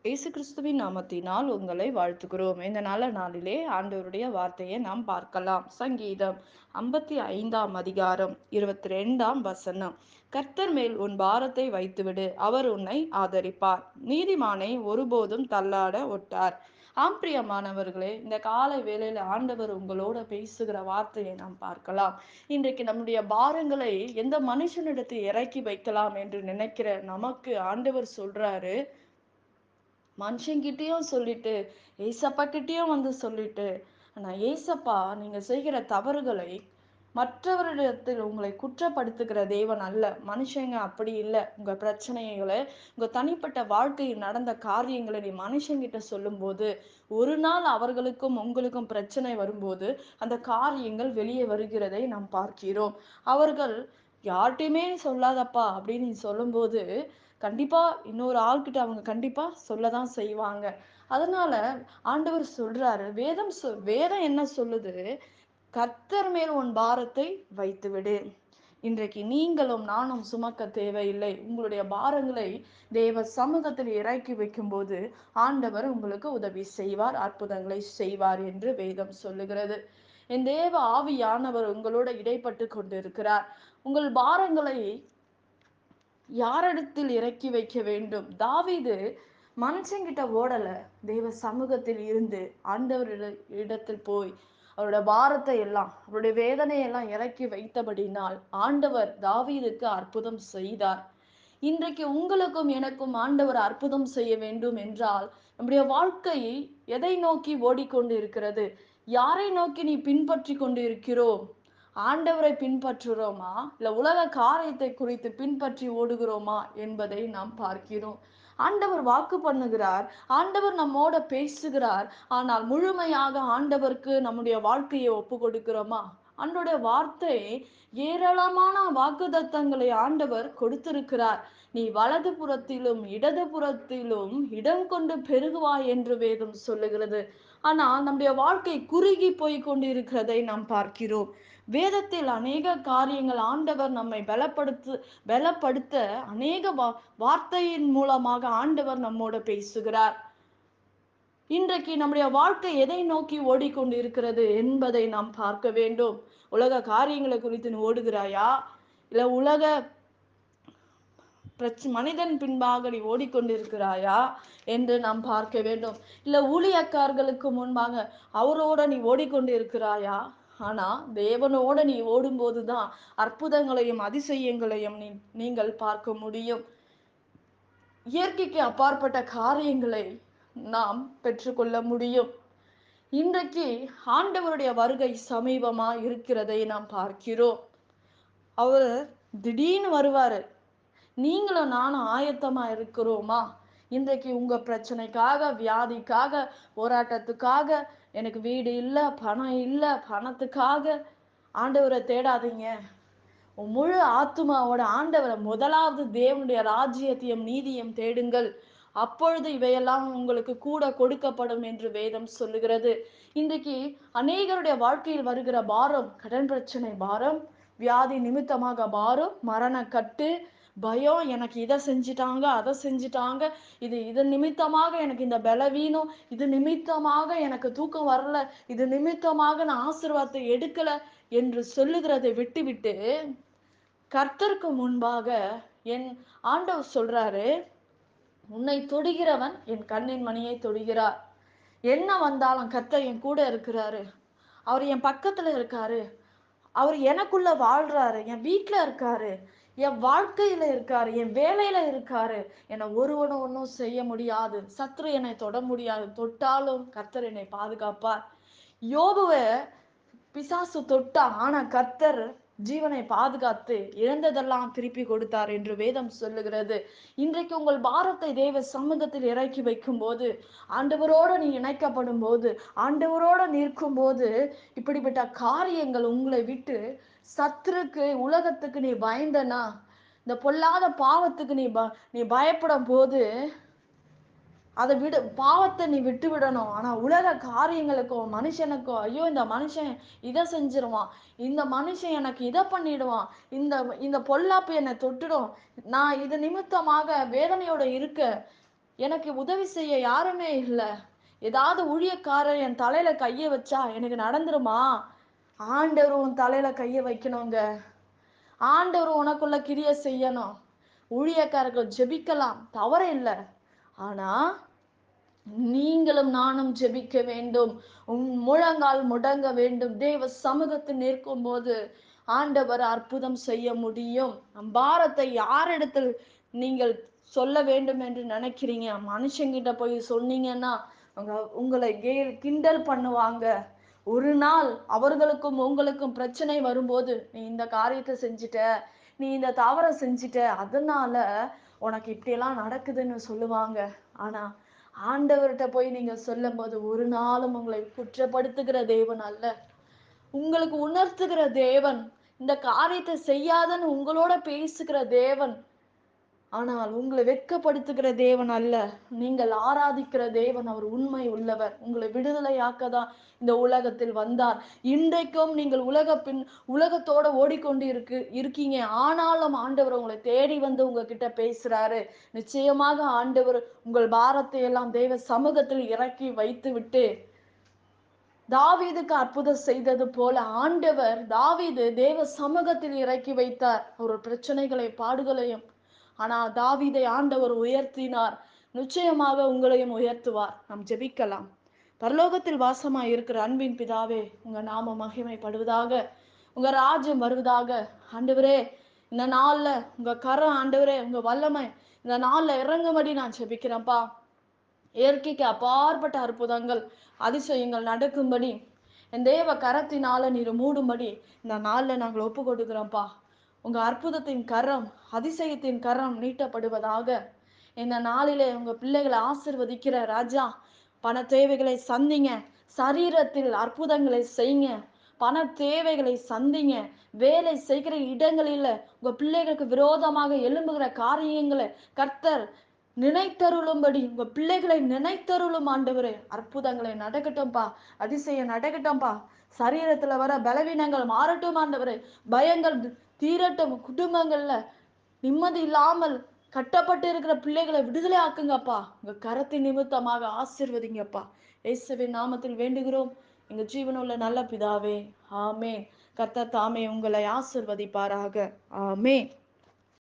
இயேசு கிறிஸ்துவின் நாமத்தினால் உங்களை வாழ்த்துகிறோம். இந்த நல்ல நாளிலே ஆண்டவருடைய வார்த்தையை நாம் பார்க்கலாம். சங்கீதம் 55ஆம் அதிகாரம் 22ஆம் வசனம். கர்த்தர் மேல் உன் பாரத்தை வைத்துவிடு, அவர் உன்னை ஆதரிப்பார். நீதிமானை ஒருபோதும் தள்ளாட ஒட்டார். ஆம் பிரியமானவர்களே, இந்த காலை வேளையில ஆண்டவர் உங்களோட பேசுகிற வார்த்தையை நாம் பார்க்கலாம். இன்றைக்கு நம்முடைய பாரங்களை எந்த மனுஷனிடத்தில் இறக்கி வைக்கலாம் என்று நினைக்கிற நமக்கு ஆண்டவர் சொல்றாரு, மனுஷங்கிட்டயும் சொல்லிட்டு ஏசப்பா கிட்டயும் வந்து சொல்லிட்டு, ஆனா ஏசப்பா நீங்க செய்கிற தவறுகளை மற்றவரிடத்தில் உங்களை குற்றப்படுத்துகிற தேவன் அல்ல. மனுஷங்க அப்படி இல்லை. உங்க பிரச்சனைகளை, உங்க தனிப்பட்ட வாழ்க்கையில் நடந்த காரியங்களை நீ மனுஷங்கிட்ட சொல்லும்போது, ஒரு நாள் அவர்களுக்கும் உங்களுக்கும் பிரச்சனை வரும்போது அந்த காரியங்கள் வெளியே வருகிறதை நாம் பார்க்கிறோம். அவர்கள் யார்கிட்டயுமே சொல்லாதப்பா அப்படின்னு நீ சொல்லும்போது, கண்டிப்பா இன்னொரு ஆள்கிட்ட அவங்க கண்டிப்பா சொல்லதான் செய்வாங்க. அதனால ஆண்டவர் சொல்றாரு, வேதம் என்ன சொல்லுது? கர்த்தர் மேல் உன் பாரத்தை வைத்துவிடு. இன்றைக்கு நீங்களும் நானும் சுமக்க தேவையில்லை. உங்களுடைய பாரங்களை தேவ சமூகத்தில் இறக்கி வைக்கும்போது ஆண்டவர் உங்களுக்கு உதவி செய்வார், அற்புதங்களை செய்வார் என்று வேதம் சொல்லுகிறது. என் தேவ ஆவியானவர் உங்களோட இடைப்பட்டு கொண்டிருக்கிறார். உங்கள் பாரங்களை யாரிடத்தில் இறக்கி வைக்க வேண்டும்? தாவீது மனுஷங்கிட்ட ஓடல, தேவ சமூகத்தில் இருந்து ஆண்டவர் இடத்தில் போய் அவருடைய பாரத்தை எல்லாம், அவருடைய வேதனையை எல்லாம் இறக்கி வைத்தபடினால் ஆண்டவர் தாவீதுக்கு அற்புதம் செய்தார். இன்றைக்கு உங்களுக்கும் எனக்கும் ஆண்டவர் அற்புதம் செய்ய வேண்டும் என்றால், நம்முடைய வாழ்க்கை எதை நோக்கி ஓடிக்கொண்டு இருக்கிறது? யாரை நோக்கி நீ பின்பற்றி கொண்டு இருக்கிறோம்? ஆண்டவரை பின்பற்றுகிறோமா, இல்ல உலக காரியத்தை குறித்து பின்பற்றி ஓடுகிறோமா என்பதை நாம் பார்க்கிறோம். ஆண்டவர் வாக்கு பண்ணுகிறார், ஆண்டவர் நம்மோட பேசுகிறார். ஆனால் முழுமையாக ஆண்டவருக்கு நம்முடைய வாழ்க்கையை ஒப்பு கொடுக்கிறோமா? ஆண்டோட வார்த்தை ஏராளமான வாக்குத்தத்தங்களை ஆண்டவர் கொடுத்திருக்கிறார். நீ வலது புறத்திலும் இடது புறத்திலும் இடம் கொண்டு பெருகுவாய் என்று வேதம் சொல்லுகிறது. ஆனால் நம்முடைய வாழ்க்கை குறுகி போய் கொண்டிருக்கிறதை நாம் பார்க்கிறோம். வேதத்தில் அநேக காரியங்கள் ஆண்டவர் நம்மை பலப்படுத்த அநேக வார்த்தையின் மூலமாக ஆண்டவர் நம்மோட பேசுகிறார். இன்றைக்கு நம்முடைய வாழ்க்கை எதை நோக்கி ஓடிக்கொண்டு இருக்கிறது என்பதை நாம் பார்க்க வேண்டும். உலக காரியங்களை குறித்து நீ ஓடுகிறாயா, இல்ல உலக மனிதன் பின்பாக நீ ஓடிக்கொண்டிருக்கிறாயா என்று நாம் பார்க்க வேண்டும். இல்ல ஊழியக்காரர்களுக்கு முன்பாக அவரோட நீ ஓடிக்கொண்டு இருக்கிறாயா? ஆனா தேவனோட நீ ஓடும்போதுதான் அற்புதங்களையும் அதிசயங்களையும் நீங்கள் பார்க்க முடியும். இயற்கைக்கு அப்பாற்பட்ட காரியங்களை நாம் பெற்றுக்கொள்ள முடியும். இன்றைக்கு ஆண்டவருடைய வருகை சமீபமா இருக்கிறதை நாம் பார்க்கிறோம். அவர் திடீர்னு வருவாரு. நீங்களும் நானும் ஆயத்தமா இருக்கிறோமா? இன்றைக்கு உங்க பிரச்சனைக்காக, வியாதிக்காக, போராட்டத்துக்காக, எனக்கு வீடு இல்லை, பணம் இல்லை, பணத்துக்காக ஆண்டவரை தேடாதீங்க. உன் முழு ஆத்துமாவோட ஆண்டவரை முதலாவது தேவனுடைய ராஜ்யத்தையும் நீதியும் தேடுங்கள். அப்பொழுது இவையெல்லாம் உங்களுக்கு கூட கொடுக்கப்படும் என்று வேதம் சொல்லுகிறது. இன்றைக்கு அநேகருடைய வாழ்க்கையில் வருகிற பாரம், கடன் பிரச்சனை பாரம், வியாதி நிமித்தமாக பாரம், மரண கட்டு, பயம், எனக்கு இதை செஞ்சிட்டாங்க, அதை செஞ்சிட்டாங்க, இது நிமித்தமாக எனக்கு இந்த பலவீனம், இது நிமித்தமாக எனக்கு தூக்கம் வரல, இது நிமித்தமாக நான் ஆசீர்வாதத்தை எடுக்கல என்று சொல்லுகிறதை விட்டுவிட்டு கர்த்தருக்கு முன்பாக என் ஆண்டவர் சொல்றாரு, உன்னை தொடுகிறவன் என் கண்ணின் மணியை தொடுகிறார். என்ன வந்தாலும் கர்த்தர் என் கூட இருக்கிறாரு, அவர் என் பக்கத்துல இருக்காரு, அவர் எனக்குள்ள வாழ்றாரு, என் வீட்டுல இருக்காரு, என் வாழ்க்கையில இருக்காரு, என் வேலையில இருக்காரு. என்னை ஒருவனும் ஒன்றும் செய்ய முடியாது, சத்ரு என்னை தொட முடியாது, தொட்டாலும் கர்த்தர் என்னை பாதுகாப்பார். யோபுவை பிசாசு தொட்டா, ஆனா கர்த்தர் ஜீவனை பாதுகாத்து இழந்ததெல்லாம் திருப்பி கொடுத்தார் என்று வேதம் சொல்லுகிறது. இன்றைக்கு உங்கள் பாரத்தை தேவ சமூகத்தில் இறக்கி வைக்கும் போது, ஆண்டவரோட நீ இணைக்கப்படும் போது, ஆண்டவரோட நிற்கும் போது, இப்படிப்பட்ட காரியங்கள் உங்களை விட்டு சத்துருக்கு, உலகத்துக்கு நீ பயந்தனா, இந்த பொல்லாத பாவத்துக்கு நீ பயப்படும் போது அதை பாவத்தை நீ விட்டு விடணும். ஆனா உலக காரியங்களுக்கோ மனுஷனுக்கோ, ஐயோ இந்த மனுஷன் இதை செஞ்சிருவான், இந்த மனுஷன் எனக்கு இதை பண்ணிடுவான், இந்த பொல்லாப்பு என்னை தொட்டுடும், நான் இது நிமித்தமாக வேதனையோட இருக்க, எனக்கு உதவி செய்ய யாருமே இல்ல. ஏதாவது ஊழியக்காரர் என் தலையில கைய வச்சா எனக்கு நடந்துருமா? ஆண்டவர் உன் தலையில கைய வைக்கணுங்க. ஆண்டவர் உனக்குள்ள கிரிய செய்யணும். ஊழியக்காரர்கள் ஜெபிக்கலாம், தவறு இல்ல. ஆனா நீங்களும் நானும் ஜெபிக்க வேண்டும். உன் முழங்கால் முடங்க வேண்டும். தேவ சமூகத்தில் நிற்கும் போது ஆண்டவர் அற்புதம் செய்ய முடியும். நம் பாரத்தை யாரிடத்தில் நீங்கள் சொல்ல வேண்டும் என்று நினைக்கிறீங்க? மனுஷங்கிட்ட போய் சொன்னீங்கன்னா உங்களை கிண்டல் பண்ணுவாங்க. ஒரு நாள் அவர்களுக்கும் உங்களுக்கும் பிரச்சனை வரும்போது, நீ இந்த காரியத்தை செஞ்சுட்ட, நீ இந்த தவற செஞ்சுட்ட, அதனால உனக்கு இப்படியெல்லாம் நடக்குதுன்னு சொல்லுவாங்க. ஆனா ஆண்டவர்கிட்ட போய் நீங்க சொல்லும் போது ஒரு நாளும் உங்களை குற்றப்படுத்துகிற தேவன் அல்ல, உங்களுக்கு உணர்த்துகிற தேவன், இந்த காரியத்தை செய்யாதன்னு உங்களோட பேசுகிற தேவன். ஆனால் உங்களை வெட்கப்படுத்துகிற தேவன் அல்ல. நீங்கள் ஆராதிக்கிற தேவன் அவர் உண்மை உள்ளவர். உங்களை விடுதலையாக்கதான் இந்த உலகத்தில் வந்தார். இன்றைக்கும் நீங்கள் உலகத்தோட ஓடிக்கொண்டு இருக்கீங்க. ஆனாலும் ஆண்டவர் உங்களை தேடி வந்து உங்ககிட்ட பேசுறாரு. நிச்சயமாக ஆண்டவர் உங்கள் பாரத்தை எல்லாம் தேவ சமூகத்தில் இறக்கி வைத்து விட்டு தாவீதுக்கு அற்புதம் செய்தது போல ஆண்டவர் தாவீது தேவ சமூகத்தில் இறக்கி வைத்தார் ஒரு பிரச்சனைகளை பாடுகளையும். ஆனால் தாவீதை ஆண்டவர் உயர்த்தினார். நிச்சயமாக உங்களையும் உயர்த்துவார். நாம் ஜெபிக்கலாம். பரலோகத்தில் வாசமாய் இருக்கிற அன்பின் பிதாவே, உங்க நாம மகிமைப்படுவதாக, உங்க ராஜ்யம் வருவதாக. ஆண்டவரே, இந்த நாள்ல உங்க கரம் ஆண்டவரே, உங்க வல்லமை இந்த நாள்ல இறங்கும்படி நான் ஜெபிக்கிறேன்ப்பா. இயற்கைக்கு அப்பாற்பட்ட அற்புதங்கள் அதிசயங்கள் நடக்கும்படி என் தேவ கரத்தினால நீர் மூடும்படி இந்த நாள்ல நாங்கள் ஒப்பு கொடுக்கிறோம்ப்பா. உங்க அற்புதத்தின் கரம், அதிசயத்தின் கரம் நீட்டப்படுவதாக. இந்த நாளிலே உங்க பிள்ளைகளை ஆசிர்வதிக்கிற ராஜா, பண தேவைகளை சந்திங்க, சரீரத்தில் அற்புதங்களை செய்யுங்க, பண தேவைகளை சந்திங்க, வேலை செய்கிற இடங்களில உங்க பிள்ளைகளுக்கு விரோதமாக எழும்புகிற காரியங்களை கர்த்தர் நினைத்தருளும்படி உங்க பிள்ளைகளை நினைத்தருளும் ஆண்டவரே. அற்புதங்களை நடக்கட்டும்பா, அதிசயம் நடக்கட்டும்பா. சரீரத்துல வர பலவீனங்கள் மாறட்டும் ஆண்டவரே. பயங்கள் தீரட்டும். குடும்பங்கள்ல நிம்மதி இல்லாமல் கட்டப்பட்டு இருக்கிற பிள்ளைகளை விடுதலை ஆக்குங்கப்பா. உங்க கரத்தின் நிமித்தமாக ஆசீர்வதிங்கப்பா. இயேசுவின் நாமத்தில் வேண்டுகிறோம் எங்க ஜீவனுள்ள நல்ல பிதாவே, ஆமேன். கர்த்தர் தாமே உங்களை ஆசீர்வதிப்பாராக. ஆமேன்.